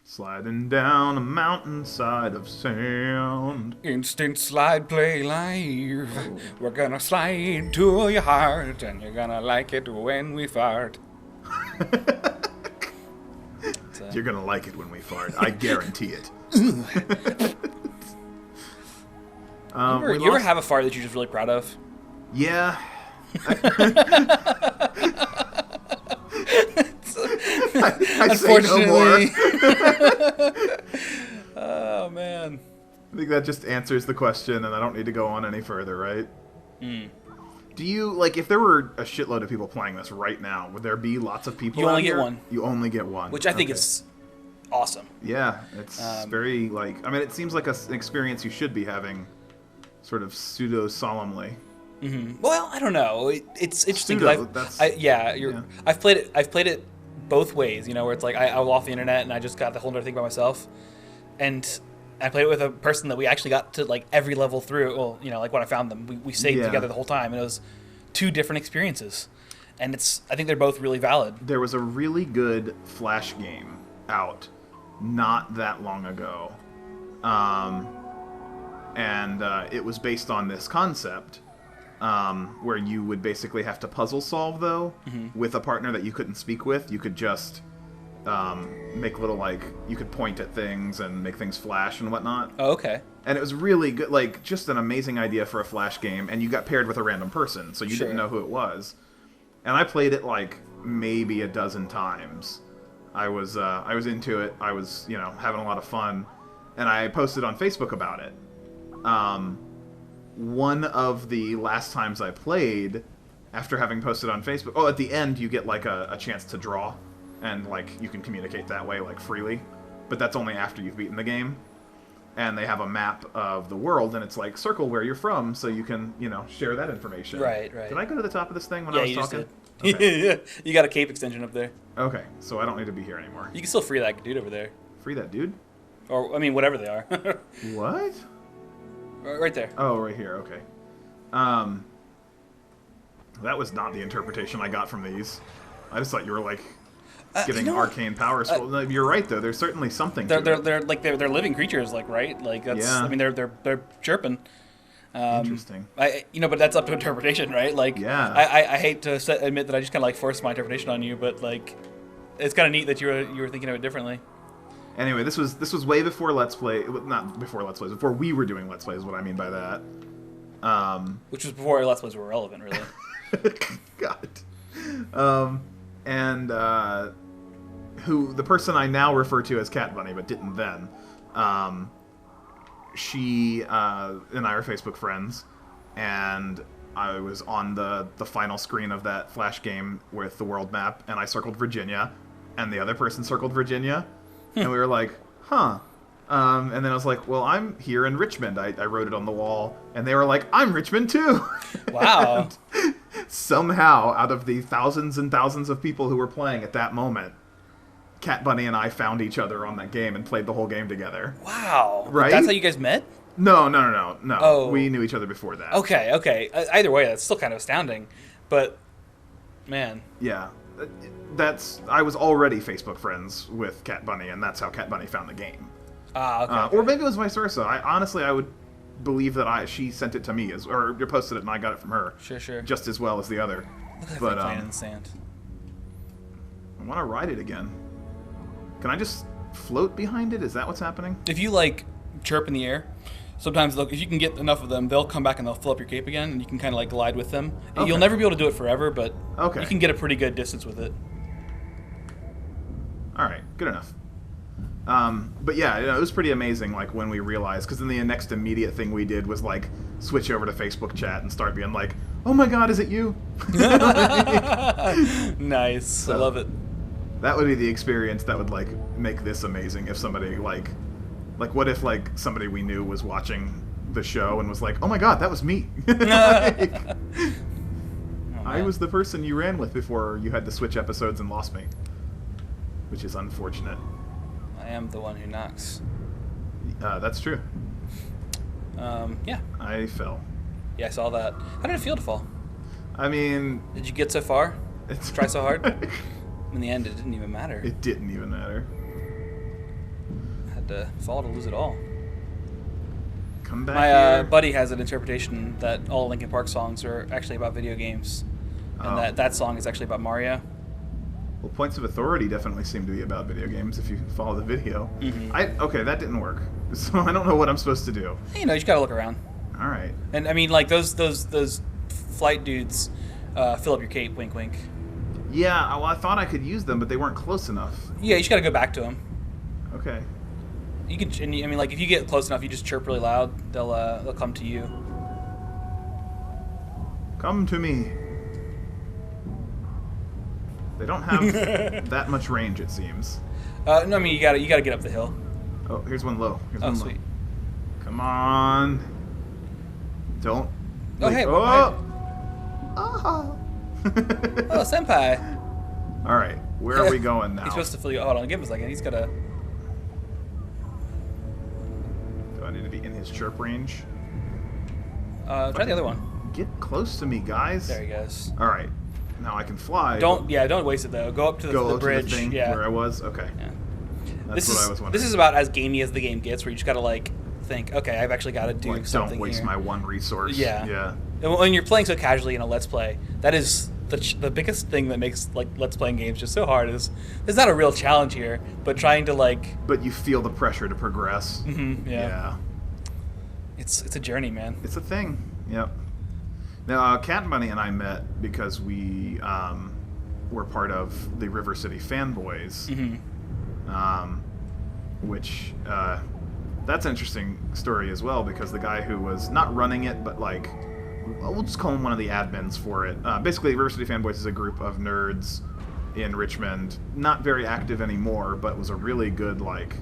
Sliding down a mountainside of sound. Instant slide play live. We're gonna slide to your heart, and you're gonna like it when we fart. You're gonna like it when we fart. I guarantee it. You ever have a fart that you're just really proud of? Yeah. I say no more. Oh, man. I think that just answers the question, and I don't need to go on any further, right? Do you, like, if there were a shitload of people playing this right now, would there be lots of people You out only here? get one. You only get one. Which I think is awesome. Yeah, it's very, like, I mean, it seems like an experience you should be having sort of pseudo-solemnly. Well, I don't know. It's interesting. Pseudo, I've played it both ways, you know, where it's like I was off the internet and I just got the whole other thing by myself. And I played it with a person that we actually got to, like, every level through. Well, you know, like when I found them, we stayed together the whole time, and it was two different experiences. And I think they're both really valid. There was a really good Flash game out not that long ago. And it was based on this concept where you would basically have to puzzle solve, though, with a partner that you couldn't speak with. You could just make little, like, you could point at things and make things flash and whatnot. Oh, okay. And it was really good, like, just an amazing idea for a Flash game, and you got paired with a random person, so you didn't know who it was. And I played it, like, maybe a dozen times. I was into it. I was, you know, having a lot of fun. And I posted on Facebook about it. One of the last times I played, after having posted on Facebook... at the end, you get, like, a chance to draw. And, like, you can communicate that way, like, freely. But that's only after you've beaten the game. And they have a map of the world, and it's like, circle where you're from, so you can, you know, share that information. Right. Did I go to the top of this thing when I was talking? Yeah, you just did. Okay. You got a cape extension up there. Okay, so I don't need to be here anymore. You can still free that dude over there. Free that dude? Or, I mean, whatever they are. What? Right there. Oh, right here, okay. That was not the interpretation I got from these. I just thought you were, like... getting arcane powers. Well, you're right, though. There's certainly something. They're living creatures, like, right? Like, that's. Yeah. I mean, they're chirping. Interesting. But that's up to interpretation, right? Like, yeah. I hate to admit that I just kind of like forced my interpretation on you, but like, it's kind of neat that you were thinking of it differently. Anyway, this was way before Let's Play. Not before Let's Plays. Before we were doing Let's Plays. Is what I mean by that. Which was before Let's Plays were relevant, really. God. Who the person I now refer to as Cat Bunny, but didn't then. She and I are Facebook friends, and I was on the final screen of that Flash game with the world map, and I circled Virginia, and the other person circled Virginia, and we were like, huh. And then I was like, well, I'm here in Richmond. I wrote it on the wall, and they were like, I'm Richmond too. Wow. Somehow, out of the thousands and thousands of people who were playing at that moment, Cat Bunny and I found each other on that game and played the whole game together. Wow. Right? That's how you guys met? No. Oh. We knew each other before that. Okay. Either way, that's still kind of astounding. But, man. Yeah. I was already Facebook friends with Cat Bunny, and that's how Cat Bunny found the game. Okay. Or maybe it was vice versa. I would believe that she sent it to me, or posted it and I got it from her. Sure. Just as well as the other. Look at that But, thing playing in the sand. I want to ride it again. Can I just float behind it? Is that what's happening? If you, like, chirp in the air, sometimes if you can get enough of them, they'll come back and they'll fill up your cape again, and you can kind of, like, glide with them. Okay. You'll never be able to do it forever, but you can get a pretty good distance with it. All right, good enough. But yeah, it was pretty amazing, like, when we realized, because then the next immediate thing we did was, like, switch over to Facebook chat and start being like, oh my god, is it you? Nice. So, I love it. That would be the experience that would, like, make this amazing if somebody, like, what if, like, somebody we knew was watching the show and was like, oh my god, that was me. I was the person you ran with before you had to switch episodes and lost me. Which is unfortunate. I am the one who knocks. That's true. Yeah. I fell. Yeah, I saw that. How did it feel to fall? I mean... Did you get so far? Try so hard? In the end, it didn't even matter. It didn't even matter. But fall to lose it all. Come back My here. buddy has an interpretation that all Linkin Park songs are actually about video games, and that song is actually about Mario. Well, points of authority definitely seem to be about video games if you follow the video. Okay, that didn't work. So I don't know what I'm supposed to do. You just gotta look around. All right. And I mean, like those flight dudes, fill up your cape. Wink, wink. Yeah, well, I thought I could use them, but they weren't close enough. Yeah, you just gotta go back to them. Okay. You can. I mean, like if you get close enough, you just chirp really loud. They'll come to you. Come to me. They don't have that much range, it seems. No, I mean you gotta get up the hill. Oh, here's one low. Here's Oh, one sweet. low. Come on. Don't. Oh, hey. Oh. Oh. Oh, senpai. All right. Where are we going now? He's supposed to fill you. Hold on, give him a second. He's gotta. Do I need to be in his chirp range? Try the other one. Get close to me, guys. There he goes. All right. Now I can fly. Don't waste it though. Go up to the bridge. To the thing where I was. Okay. Yeah. That's what I was wondering. This is about as gamey as the game gets, where you just gotta like think, okay, I've actually got to do something. Don't waste here. my one resource. Yeah. And when you're playing so casually in a Let's Play, that is the biggest thing that makes like Let's Playing games just so hard. Is there's not a real challenge here, but trying to like. But you feel the pressure to progress. Yeah. It's a journey, man. It's a thing. Yep. Now, Cat Bunny and I met because we were part of the River City Fanboys, which that's an interesting story as well, because the guy who was not running it, but like, we'll just call him one of the admins for it. Basically, River City Fanboys is a group of nerds in Richmond, not very active anymore, but was a really good like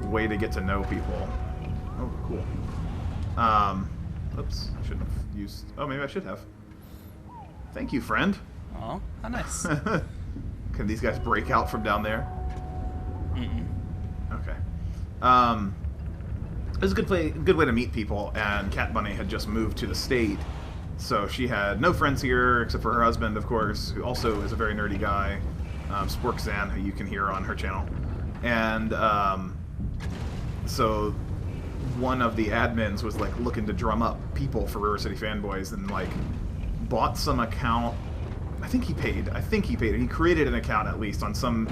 way to get to know people. Oh, cool. Oops, I shouldn't have used... Oh, maybe I should have. Thank you, friend. Oh, how nice. Can these guys break out from down there? Okay. It was a good way to meet people, and Cat Bunny had just moved to the state, so she had no friends here, except for her husband, of course, who also is a very nerdy guy, Sporkzan, who you can hear on her channel. And so one of the admins was like looking to drum up people for River City Fanboys, and like bought some account. I think he paid. He created an account at least on some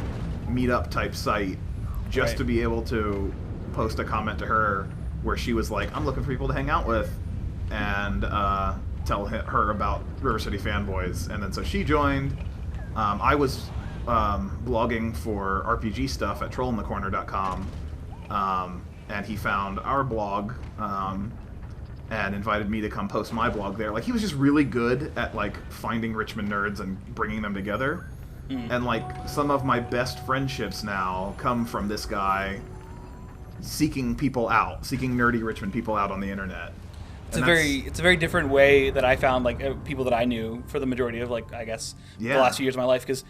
meetup type site just to be able to post a comment to her where she was like, "I'm looking for people to hang out with," and tell her about River City Fanboys. And then so she joined. I was blogging for RPG stuff at trollinthecorner.com. And he found our blog and invited me to come post my blog there. Like, he was just really good at like finding Richmond nerds and bringing them together. And like some of my best friendships now come from this guy seeking nerdy Richmond people out on the internet. It's a very different way that I found like people that I knew for the majority of like I guess the last few years of my life, because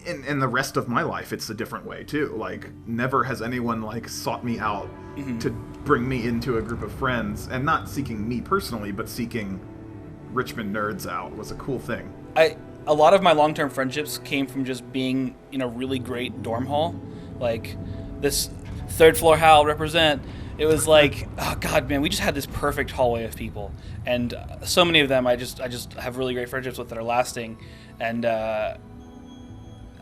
in the rest of my life it's a different way too. Like, never has anyone like sought me out to bring me into a group of friends, and not seeking me personally, but seeking Richmond nerds out was a cool thing. A lot of my long-term friendships came from just being in a really great dorm hall, like this third floor Hal represent. It was like, oh god, man, we just had this perfect hallway of people, and so many of them I just have really great friendships with that are lasting, and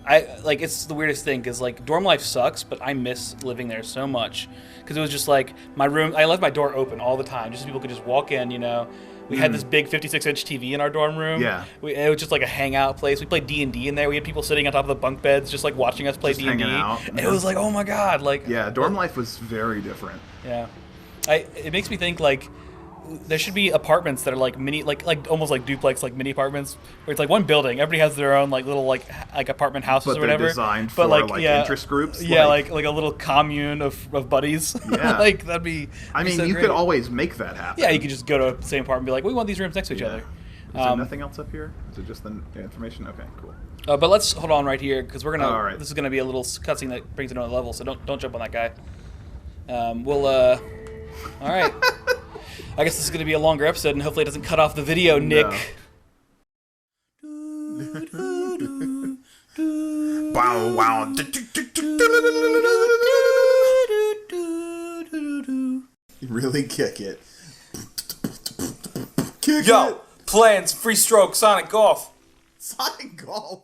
it's the weirdest thing, because like dorm life sucks, but I miss living there so much, because it was just like my room. I left my door open all the time, just so people could just walk in. We had this big 56-inch TV in our dorm room. Yeah, it was just like a hangout place. We played D&D in there. We had people sitting on top of the bunk beds, just like watching us play D&D. And it was like, oh my god, like dorm life was very different. Yeah, it makes me think like there should be apartments that are like mini, like almost like duplex, like mini apartments, where it's like one building, everybody has their own like little like apartment houses or whatever. But they're designed for like interest groups. Yeah, like a little commune of buddies. Yeah, like that'd be. I mean, you could always make that happen. Yeah, you could just go to the same apartment and be like, we want these rooms next to each other. Is there nothing else up here? Is it just the information? Okay, cool. But let's hold on right here, because we're gonna. All right. This is gonna be a little cutscene that brings it to another level. So don't jump on that guy. All right. I guess this is going to be a longer episode, and hopefully it doesn't cut off the video, Nick. Wow, wow. Really kick it. Kick Yo, it. plans, free stroke, Sonic Golf. Sonic Golf.